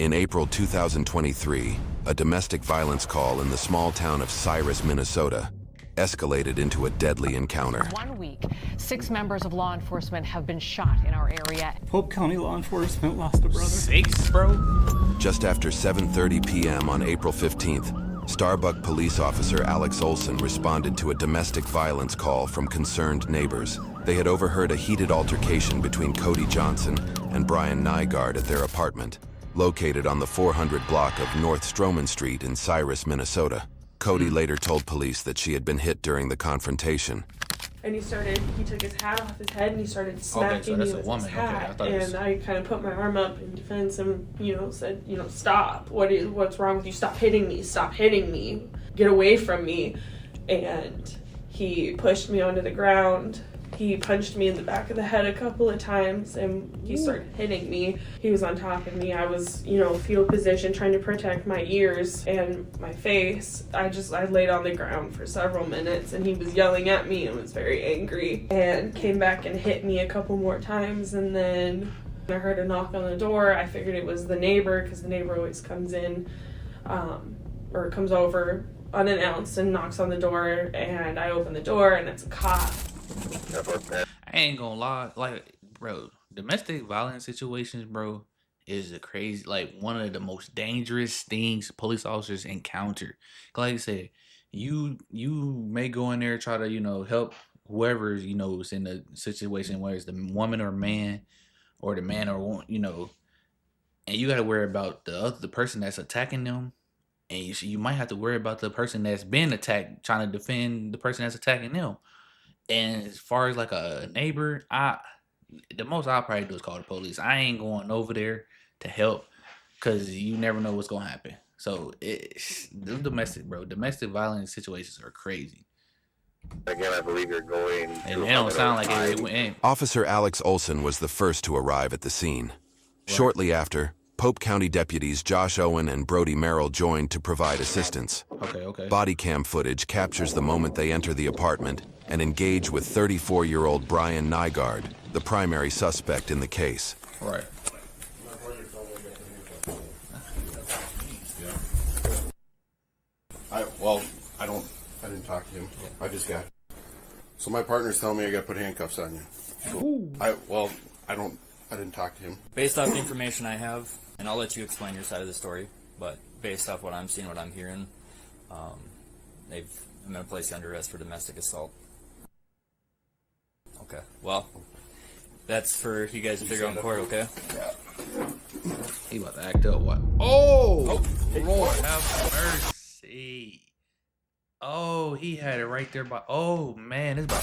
In April 2023, a domestic violence call in the small town of Cyrus, Minnesota, escalated into a deadly encounter. 1 week, 6 members of law enforcement have been shot in our area. Polk County law enforcement lost a brother. 6, bro? Just after 7:30 p.m. on April 15th, Starbuck police officer Alex Olson responded to a domestic violence call from concerned neighbors. They had overheard a heated altercation between Cody Johnson and Brian Nygaard at their apartment, located on the 400 block of North Stroman Street in Cyrus, Minnesota. Cody later told police that she had been hit during the confrontation. And he took his hat off his head and he started smacking me with his hat. And I kind of put my arm up in defense and, said, stop. What's wrong with you? Stop hitting me. Stop hitting me. Get away from me. And he pushed me onto the ground. He punched me in the back of the head a couple of times and he started hitting me. He was on top of me. I was, fetal position trying to protect my ears and my face. I laid on the ground for several minutes and he was yelling at me and was very angry and came back and hit me a couple more times. And then I heard a knock on the door. I figured it was the neighbor because the neighbor always comes in or comes over unannounced and knocks on the door, and I open the door and it's a cop. I ain't gonna lie, bro, domestic violence situations, bro, is one of the most dangerous things police officers encounter. Like I said, you may go in there, try to, help whoever, is in a situation, whether it's the woman or man, or the man or, and you got to worry about the person that's attacking them. And you might have to worry about the person that's been attacked, trying to defend the person that's attacking them. And as far as like a neighbor, the most I'll probably do is call the police. I ain't going over there to help because you never know what's gonna happen. So domestic violence situations are crazy. Again, I believe you're going. And it don't sound like it went. Officer Alex Olson was the first to arrive at the scene. Right. Shortly after, Pope County deputies Josh Owen and Brody Merrill joined to provide assistance. Okay. Body cam footage captures the moment they enter the apartment and engage with 34-year-old Brian Nygaard, the primary suspect in the case. Right. I didn't talk to him. I just got. So my partner's telling me I got to put handcuffs on you. Ooh. I didn't talk to him. Based off the information I have, and I'll let you explain your side of the story, but based off what I'm seeing, what I'm hearing, I'm going to place you under arrest for domestic assault. Okay, well, that's for you guys to figure out in court, okay? Yeah. He about to act up, what? Oh, Lord have mercy. Oh, he had it right there by, oh, man, it's about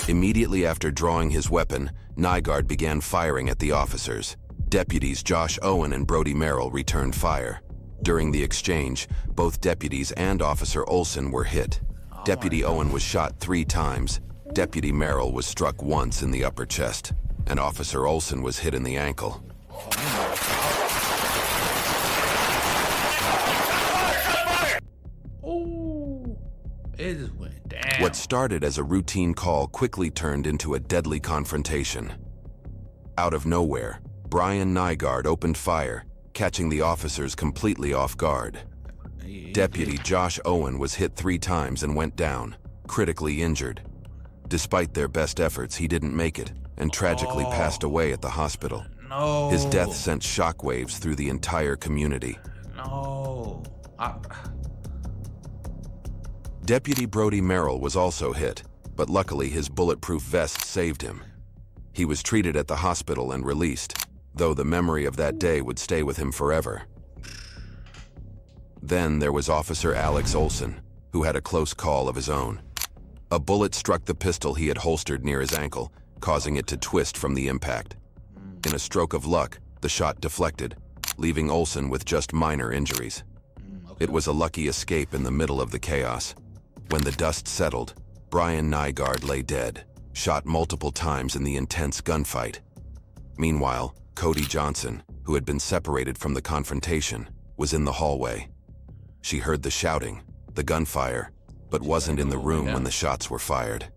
to, Immediately after drawing his weapon, Nygaard began firing at the officers. Deputies Josh Owen and Brody Merrill returned fire. During the exchange, both deputies and Officer Olson were hit. Deputy Owen was shot 3 times. Deputy Merrill was struck once in the upper chest, and Officer Olson was hit in the ankle. Oh, it just went down. What started as a routine call quickly turned into a deadly confrontation. Out of nowhere, Brian Nygaard opened fire, catching the officers completely off guard. Deputy Josh Owen was hit 3 times and went down, critically injured. Despite their best efforts, he didn't make it and tragically passed away at the hospital. No. His death sent shockwaves through the entire community. No. Deputy Brody Merrill was also hit, but luckily his bulletproof vest saved him. He was treated at the hospital and released, though the memory of that day would stay with him forever. Then there was Officer Alex Olson, who had a close call of his own. A bullet struck the pistol he had holstered near his ankle, causing it to twist from the impact. In a stroke of luck, the shot deflected, leaving Olson with just minor injuries. It was a lucky escape in the middle of the chaos. When the dust settled, Brian Nygaard lay dead, shot multiple times in the intense gunfight. Meanwhile, Cody Johnson, who had been separated from the confrontation, was in the hallway. She heard the shouting, the gunfire, but wasn't in the room when the shots were fired.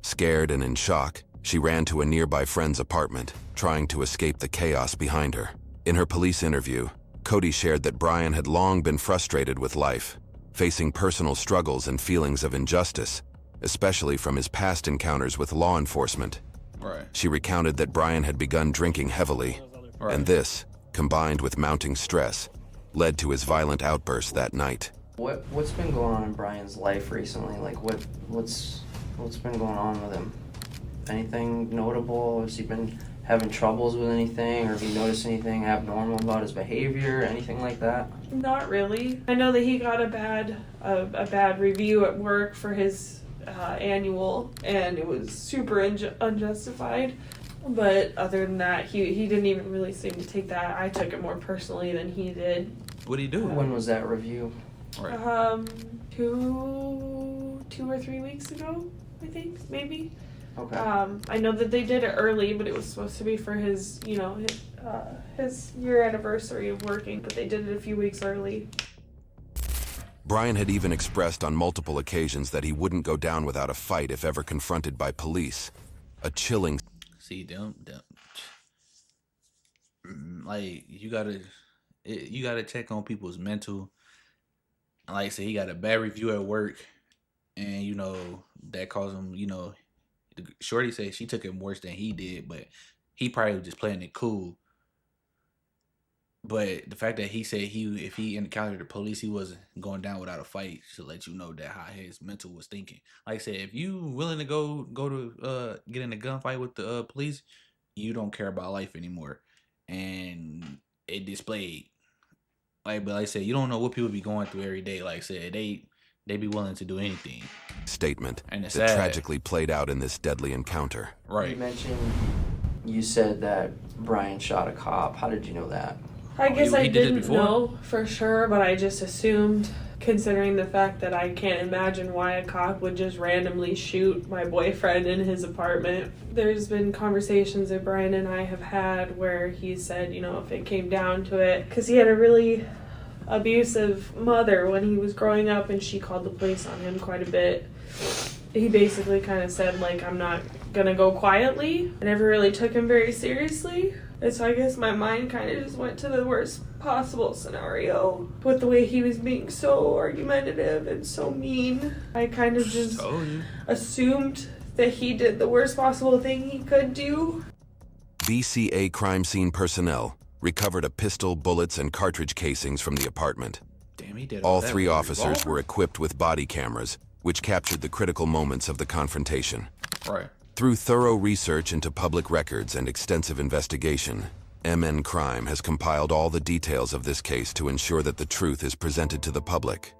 Scared and in shock, She ran to a nearby friend's apartment, trying to escape the chaos behind her. In her police interview, Cody shared that Brian had long been frustrated with life, facing personal struggles and feelings of injustice, especially from his past encounters with law enforcement. Right. She recounted that Brian had begun drinking heavily, and this, combined with mounting stress, led to his violent outburst that night. What's been going on in Brian's life recently? Like what's been going on with him? Anything notable? Has he been having troubles with anything, or have you noticed anything abnormal about his behavior, anything like that? Not really. I know that he got a bad review at work for his annual, and it was super unjustified. But other than that, he didn't even really seem to take that. I took it more personally than he did. What did he do? When was that review? Right. 2 or 3 weeks ago, I think, maybe. Okay. I know that they did it early, but it was supposed to be for his year anniversary of working, but they did it a few weeks early. Brian had even expressed on multiple occasions that he wouldn't go down without a fight if ever confronted by police. A chilling... See, them, like, you gotta check on people's mental. Like I said, he got a bad review at work, and, you know, that caused him, you know, Shorty said she took it worse than he did, but he probably was just playing it cool. But the fact that he said if he encountered the police, he wasn't going down without a fight, should let you know that how his mental was thinking. Like I said, if you willing to go to get in a gunfight with the police, you don't care about life anymore. And it displayed. But like I said, you don't know what people be going through every day. Like I said, they be willing to do anything. Statement and it's that sad. Tragically played out in this deadly encounter. Right. You said that Brian shot a cop. How did you know that? I guess I didn't before? know for sure, but I just assumed, considering the fact that I can't imagine why a cop would just randomly shoot my boyfriend in his apartment. There's been conversations that Brian and I have had where he said, you know, if it came down to it, because he had a really abusive mother when he was growing up, and she called the police on him quite a bit. He basically kind of said, like, I'm not gonna go quietly. I never really took him very seriously. And so I guess my mind kind of just went to the worst possible scenario. With the way he was being so argumentative and so mean, I kind of just assumed that he did the worst possible thing he could do. BCA crime scene personnel recovered a pistol, bullets, and cartridge casings from the apartment. Damn, he did all three officers were equipped with body cameras, which captured the critical moments of the confrontation. Right. Through thorough research into public records and extensive investigation, MN Crime has compiled all the details of this case to ensure that the truth is presented to the public.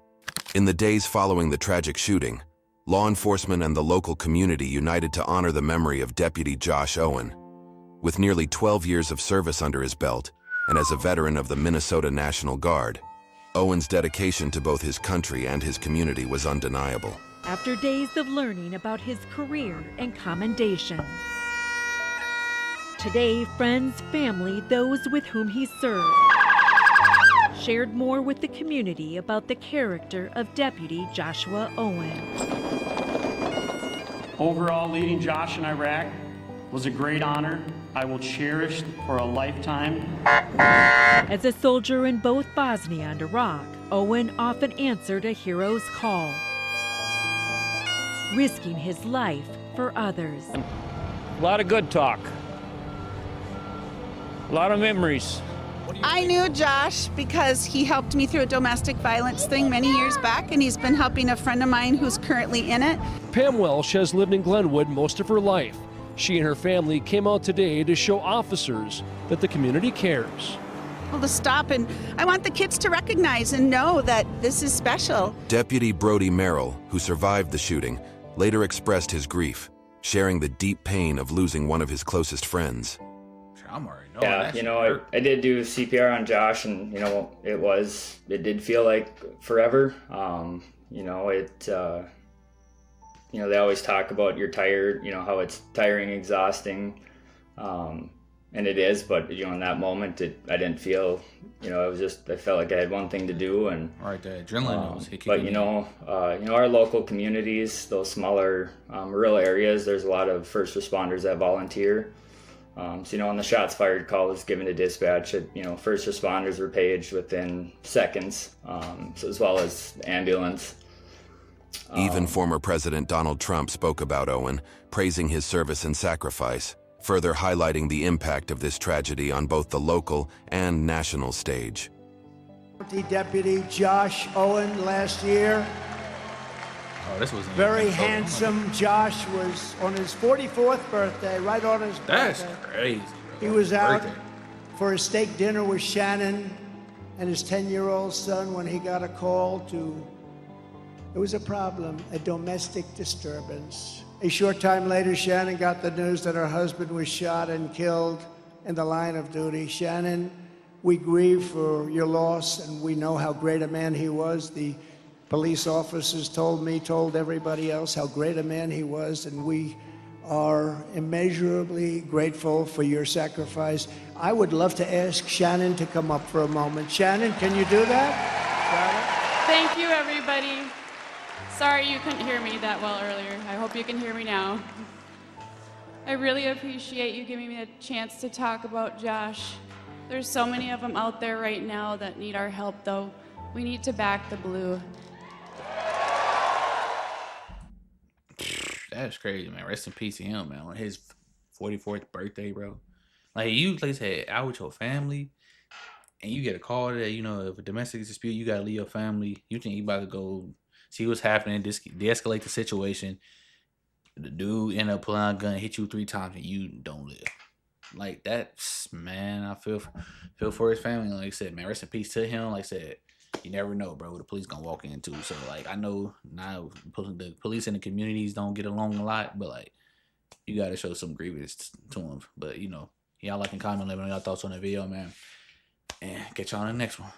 In the days following the tragic shooting, law enforcement and the local community united to honor the memory of Deputy Josh Owen. With nearly 12 years of service under his belt, and as a veteran of the Minnesota National Guard, Owen's dedication to both his country and his community was undeniable. After days of learning about his career and commendations, today, friends, family, those with whom he served, shared more with the community about the character of Deputy Joshua Owen. Overall, leading Josh in Iraq was a great honor I will cherish for a lifetime. As a soldier in both Bosnia and Iraq, Owen often answered a hero's call, risking his life for others. A lot of good talk. A lot of memories. I knew Josh because he helped me through a domestic violence thing many years back, and he's been helping a friend of mine who's currently in it. Pam Welsh has lived in Glenwood most of her life. She and her family came out today to show officers that the community cares. Well, to stop, and I want the kids to recognize and know that this is special. Deputy Brody Merrill, who survived the shooting, later expressed his grief, sharing the deep pain of losing one of his closest friends. Yeah, you know, I did do CPR on Josh, and, you know, it did feel like forever. You know, you know, they always talk about you're tired, you know, how it's tiring, exhausting. and it is, but in that moment, I didn't feel, it was just, I felt like I had one thing to do, and right, the adrenaline was but our local communities, those smaller rural areas, there's a lot of first responders that volunteer. So when the shots fired call was given to dispatch, first responders were paged within seconds, so as well as the ambulance. Even former President Donald Trump spoke about Owen, praising his service and sacrifice, further highlighting the impact of this tragedy on both the local and national stage. Deputy Josh Owen last year. Oh, this was very handsome. Josh was on his 44th birthday, right on his birthday. That's crazy. He was out for a steak dinner with Shannon and his 10-year-old son when he got a call there was a problem, a domestic disturbance. A short time later, Shannon got the news that her husband was shot and killed in the line of duty. Shannon, we grieve for your loss, and we know how great a man he was. The police officers told everybody else how great a man he was, and we are immeasurably grateful for your sacrifice. I would love to ask Shannon to come up for a moment. Shannon, can you do that? Thank you, everybody. Sorry you couldn't hear me that well earlier. I hope you can hear me now. I really appreciate you giving me a chance to talk about Josh. There's so many of them out there right now that need our help, though. We need to back the blue. That's crazy, man. Rest in peace to him, man. On his 44th birthday, bro. Like, you, like I said, out with your family, and you get a call that, if a domestic dispute, you got to leave your family. You think you about to go see what's happening, de-escalate the situation. The dude end up pulling out a gun, hit you 3 times, and you don't live. Like, that's, man, I feel for his family. Like I said, man, rest in peace to him. Like I said, you never know, bro, what the police gonna walk into. So, like, I know now the police in the communities don't get along a lot, but, like, you got to show some grievance to them. But, y'all like and comment, let me know your thoughts on the video, man. And catch y'all on the next one.